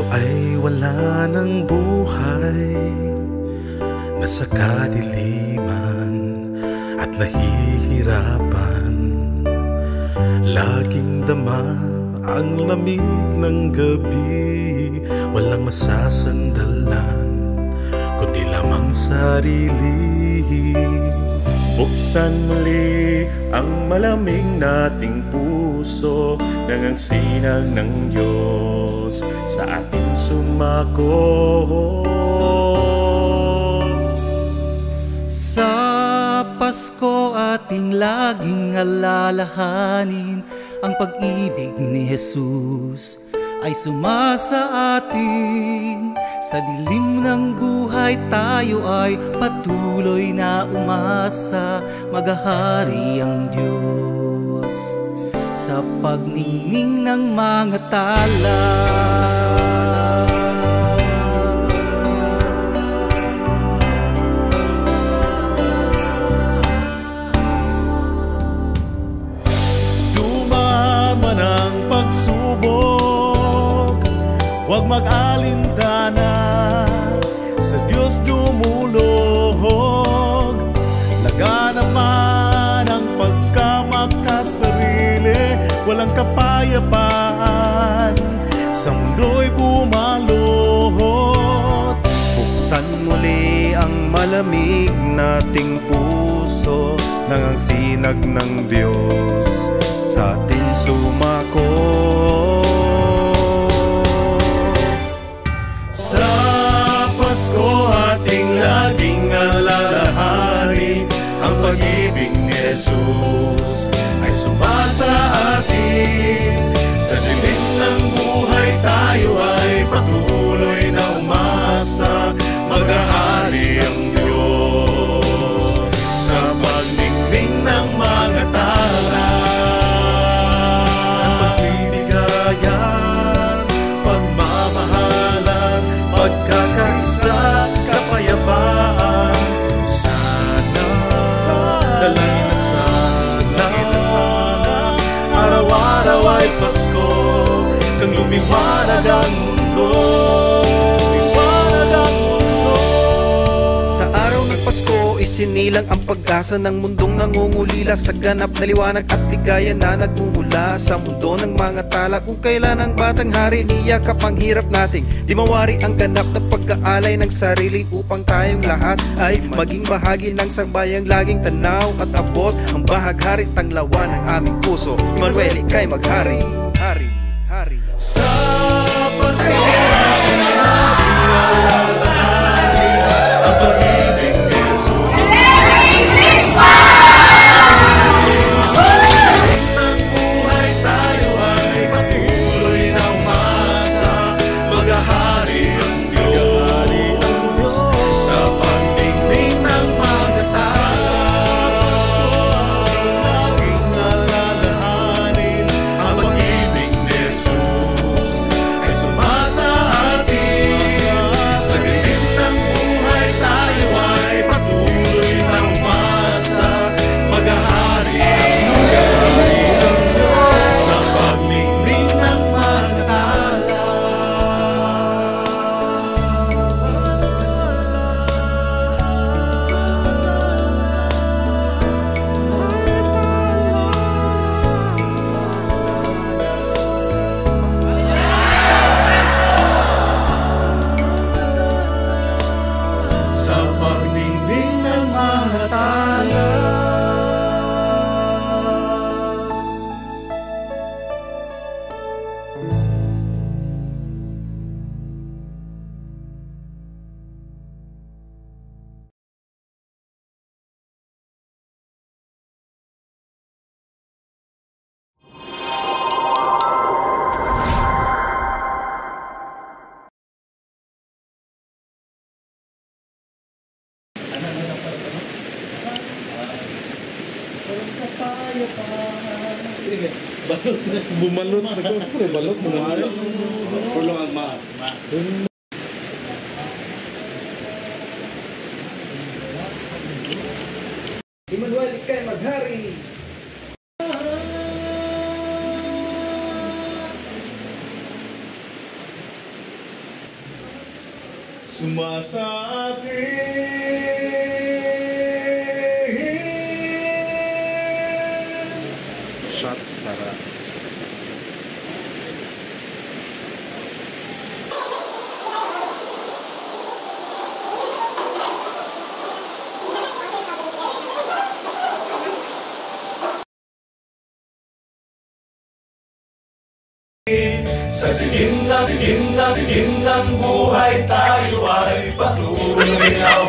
ay wala ng buhay, nasa kadiliman at nahihirapan. Laging dama ang lamig ng gabi, walang masasandalan kundi lamang sarili. Buksan muli ang malamig nating puso, nang ang sinag ng Diyos sa ating sumako. Sa Pasko ating laging alalahanin, ang pag-ibig ni Jesus ay sumasa atin. Sa dilim ng buhay tayo ay patuloy na umasa, maghahari ang Diyos sa pagningning ng mga tala. Dumaman ang pagsubok, huwag mag-alintana, sa Diyos dumulog. Laganap man ang pagkamakasarili, walang kapayapaan, sa mundo'y bumalot. Buksan muli ang malamig nating puso, nang ang sinag ng Diyos sa ating sumako. Sa Pasko ating laging alalahanin, ang pag-ibig ni Jesus ay sumasa atin. Sa dilim ng buhay tayo ay patuloy na umasa, maghahari ang Diyos sa pagningning ng mga tala. Ang pagbibigayan, pagmamahalan, pagkakaisa, kapayapaan, sana, dalangin na sana, araw-araw ay Pasko, kang lumiwanag ang mundo. Sa araw ng Pasko, isinilang ang pag-asa ng mundong nangungulila sa ganap na liwanag at ligaya na nagmumula sa mundo ng mga tala. Kung kailan ang batang hari niyakap ang hirap nating di mawari ang ganap na pag-aalay ng sarili, upang tayong lahat ay maging bahagi ng sambayang laging tanaw at abot ang bahaghari tanglawan ng aming puso. Emmanuel, ika'y maghari, hari, hari. Sa Pasko ating laging alalahanin, ang pag-ibig ni Jesus. Merry Christmas! Ng buhay tayo ay patuloy na umasa, maghahari ang Diyos sa pagningning ng mga tala. Laging alalahanin, ang pag-ibig ni Jesus ay sumasa atin. Sa dilim ng buhay tayo ay patuloy na umasa, maghahari ang Diyos sa pagningning ng mga tala. Sa pagningning ng mga tala. Bumalot ako. Siyempre, balot mo naman. Pulong ang ma. Emmanuel, ika'y maghari. sumasa atin. Shots para Sa dilim ng buhay tayo ay patuloy na